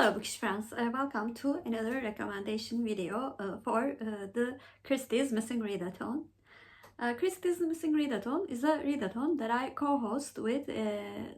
Hello Bookish friends, welcome to another recommendation video for the Christie's Missing Readathon. Christie's Missing Readathon is a readathon that I co-host with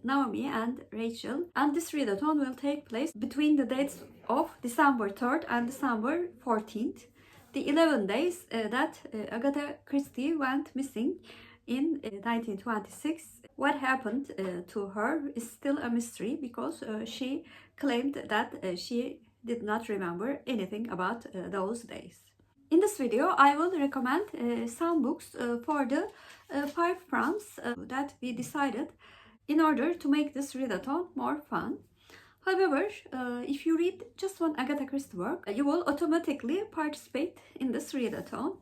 Naomi and Rachael, and this readathon will take place between the dates of December 3rd and December 14th, the 11 days that Agatha Christie went missing in 1926. What happened to her is still a mystery because she claimed that she did not remember anything about those days. In this video, I will recommend some books for the 5 prompts that we decided in order to make this readathon more fun. However, if you read just one Agatha Christie work, you will automatically participate in this readathon.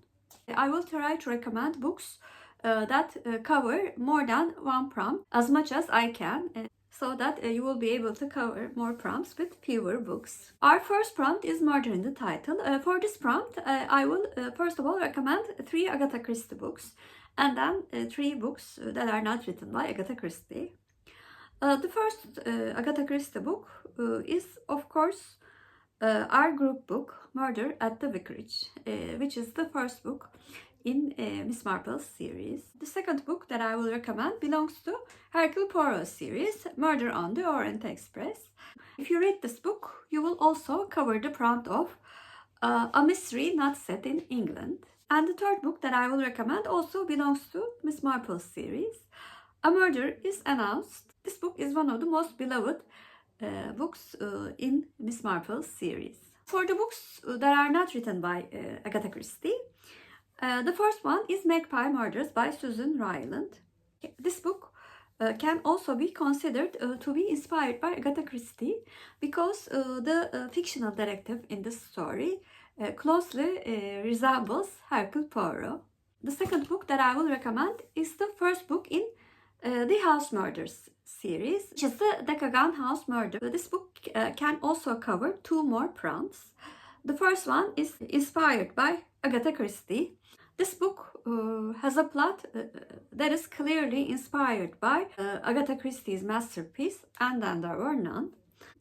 I will try to recommend books that cover more than one prompt as much as I can, so that you will be able to cover more prompts with fewer books. Our first prompt is Murder in the Title. For this prompt, I will first of all recommend 3 Agatha Christie books and then 3 books that are not written by Agatha Christie. The first Agatha Christie book is, of course, our group book, Murder at the Vicarage, which is the first book in Miss Marple's series. The second book that I will recommend belongs to Hercule Poirot series, Murder on the Orient Express. If you read this book, you will also cover the prompt of a mystery not set in England. And the third book that I will recommend also belongs to Miss Marple's series, A Murder is Announced. This book is one of the most beloved books in Miss Marple's series. For the books that are not written by Agatha Christie, the first one is Magpie Murders by Susan Ryland. This book can also be considered to be inspired by Agatha Christie because the fictional detective in this story closely resembles Hercule Poirot. The second book that I will recommend is the first book in the House Murders series, which is the Decagon House Murder. This book can also cover 2 more prompts. The first one is inspired by Agatha Christie. This book has a plot that is clearly inspired by Agatha Christie's masterpiece, And Then There Were None.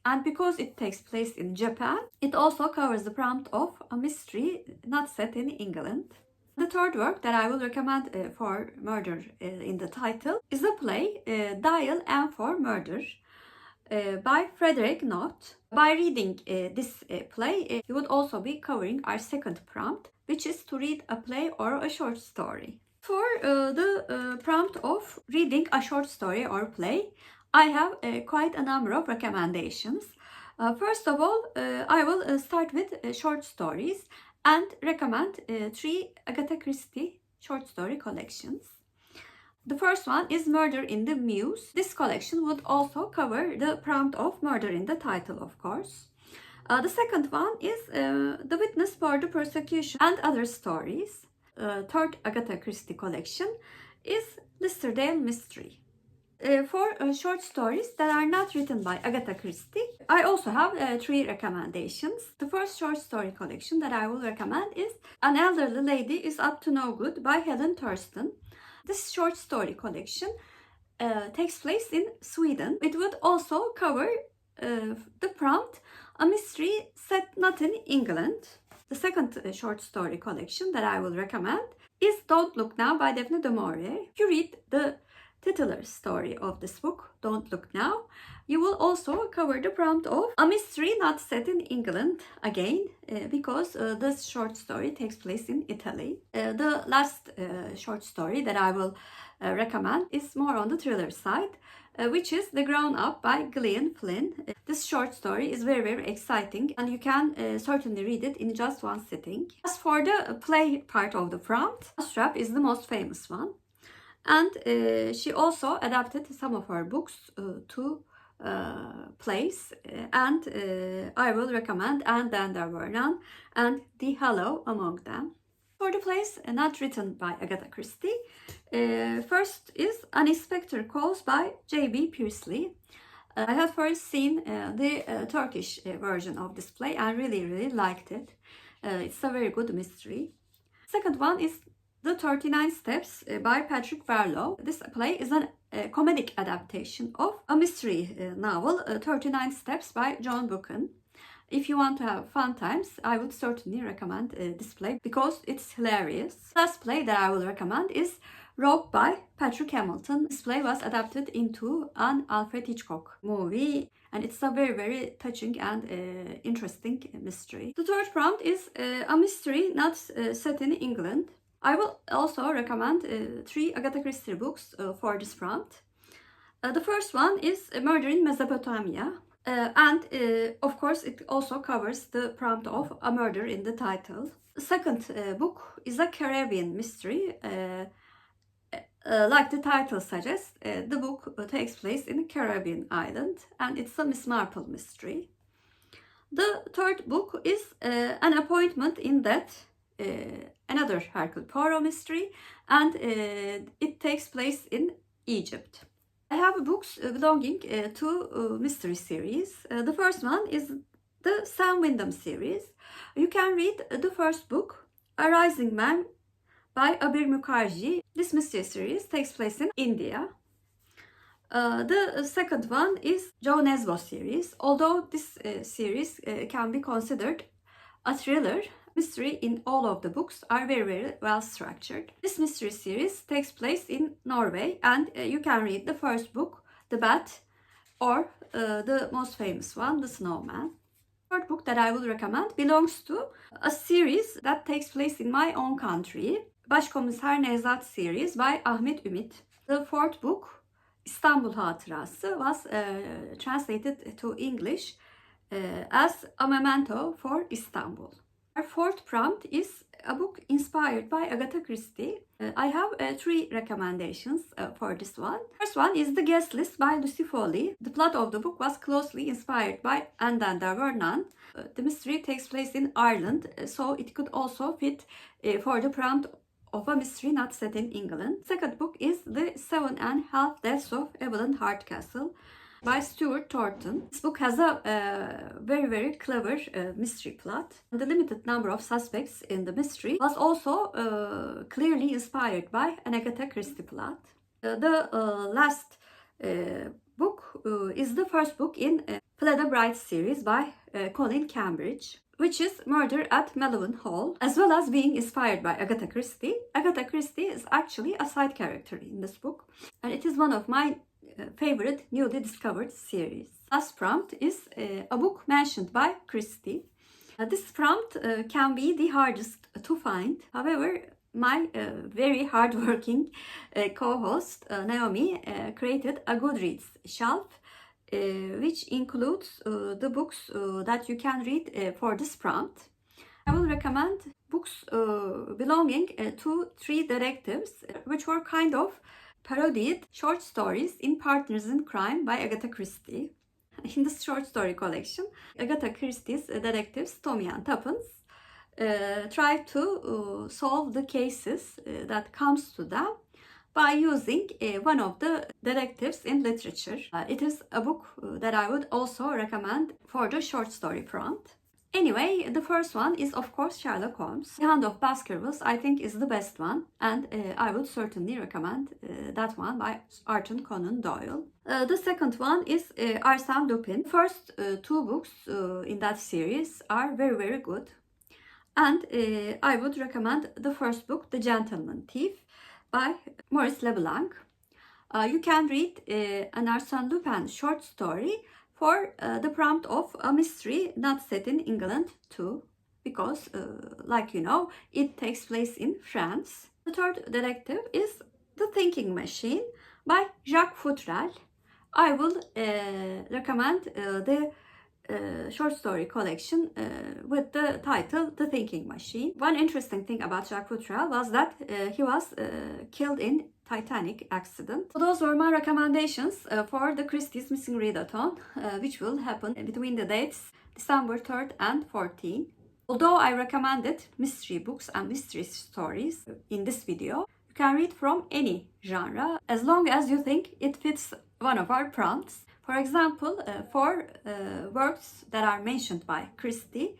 And because it takes place in Japan, it also covers the prompt of a mystery not set in England. The third work that I will recommend for Murder in the Title is the play Dial M for Murder by Frederick Knott. By reading this play, you would also be covering our second prompt, which is to read a play or a short story. For the prompt of reading a short story or play, I have quite a number of recommendations. First of all, I will start with short stories and recommend 3 Agatha Christie short story collections. The first one is Murder in the Mews. This collection would also cover the prompt of Murder in the Title, of course. The second one is The Witness for the Prosecution and Other Stories. Third Agatha Christie collection is Listerdale Mystery. For short stories that are not written by Agatha Christie, I also have 3 recommendations. The first short story collection that I will recommend is An Elderly Lady is Up to No Good by Helen Thurston. This short story collection takes place in Sweden. It would also cover the prompt, a mystery set not in England. The second short story collection that I will recommend is Don't Look Now by Daphne du Maurier. If you read the titular story of this book, Don't Look Now, you will also cover the prompt of a mystery not set in England again, because this short story takes place in Italy. The last short story that I will recommend is more on the thriller side, which is The Grown Up by Gillian Flynn. This short story is very, very exciting, and you can certainly read it in just one sitting. As for the play part of the prompt, Strap is the most famous one. And she also adapted some of her books to plays, and I will recommend And Then There Were None and The Hollow among them. For the plays not written by Agatha Christie, first is An Inspector Calls by J.B. Pearsley. I had first seen the Turkish version of this play and really liked it. It's a very good mystery. Second one is The 39 Steps by Patrick Barlow. This play is a comedic adaptation of a mystery novel, 39 Steps by John Buchan. If you want to have fun times, I would certainly recommend this play because it's hilarious. The last play that I will recommend is Rope by Patrick Hamilton. This play was adapted into an Alfred Hitchcock movie, and it's a very, very touching and interesting mystery. The third prompt is a mystery not set in England. I will also recommend 3 Agatha Christie books for this prompt. The first one is Murder in Mesopotamia. And of course it also covers the prompt of a murder in the title. The second book is a Caribbean mystery. Like the title suggests, the book takes place in a Caribbean island and it's a Miss Marple mystery. The third book is An Appointment in Death, another Hercule Poirot mystery, and it takes place in Egypt. I have books belonging to mystery series. The first one is the Sam Wyndham series. You can read the first book, A Rising Man by Abir Mukherjee. This mystery series takes place in India. The second one is Joe Nesbo series. Although this series can be considered a thriller, mystery in all of the books are very, very well structured. This mystery series takes place in Norway, and you can read the first book, The Bat, or the most famous one, The Snowman. The third book that I will recommend belongs to a series that takes place in my own country, Başkomiser Nevzat series by Ahmet Ümit. The fourth book, İstanbul Hatırası, was translated to English as A Memento for Istanbul. Our fourth prompt is a book inspired by Agatha Christie. I have 3 recommendations for this one. First one is The Guest List by Lucy Foley. The plot of the book was closely inspired by And Then There Were None. The mystery takes place in Ireland, so it could also fit for the prompt of a mystery not set in England. Second book is The 7.5 Deaths of Evelyn Hardcastle by Stuart Thornton. This book has a very, very clever mystery plot. The limited number of suspects in the mystery was also clearly inspired by an Agatha Christie plot. The last book is the first book in Fleda Bright series by Colin Cambridge, which is Murder at Malvern Hall. As well as being inspired by Agatha Christie, Agatha Christie is actually a side character in this book, and it is one of my favorite newly discovered series. Last prompt is a book mentioned by Christie. This prompt can be the hardest to find. However, my very hardworking co-host Naomi created a Goodreads shelf which includes the books that you can read for this prompt. I will recommend books belonging to 3 detectives which were kind of parodied short stories in Partners in Crime by Agatha Christie. In this short story collection, Agatha Christie's detectives Tommy and Tuppence try to solve the cases that comes to them by using one of the detectives in literature. It is a book that I would also recommend for the short story prompt. Anyway, the first one is of course Sherlock Holmes. The Hand of Baskervilles I think is the best one, and I would certainly recommend that one by Arthur Conan Doyle. The second one is Arsène Lupin. First 2 books in that series are very, very good, and I would recommend the first book, The Gentleman Thief by Maurice Leblanc. You can read an Arsène Lupin short story for the prompt of a mystery not set in England too, because like you know, it takes place in France. The third detective is The Thinking Machine by Jacques Futrelle. I will recommend the short story collection with the title The Thinking Machine. One interesting thing about Jacques Futrelle was that he was killed in Titanic accident. So those were my recommendations for the Christie's Missing Readathon, which will happen between the dates December 3rd and 14th. Although I recommended mystery books and mystery stories in this video, you can read from any genre as long as you think it fits one of our prompts. For example, for works that are mentioned by Christie,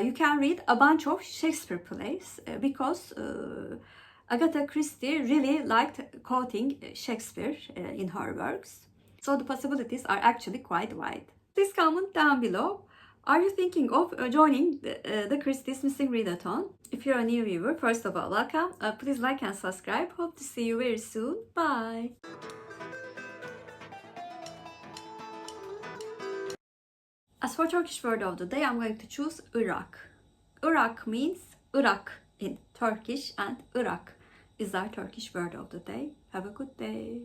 you can read a bunch of Shakespeare plays because Agatha Christie really liked quoting Shakespeare in her works. So the possibilities are actually quite wide. Please comment down below Are you thinking of joining the Christie's Missing Readathon? If you're a new viewer, first of all, welcome. Please like and subscribe. Hope to see you very soon. Bye. As for Turkish word of the day, I'm going to choose Irak. Irak means Iraq in Turkish, and Irak is our Turkish word of the day. Have a good day.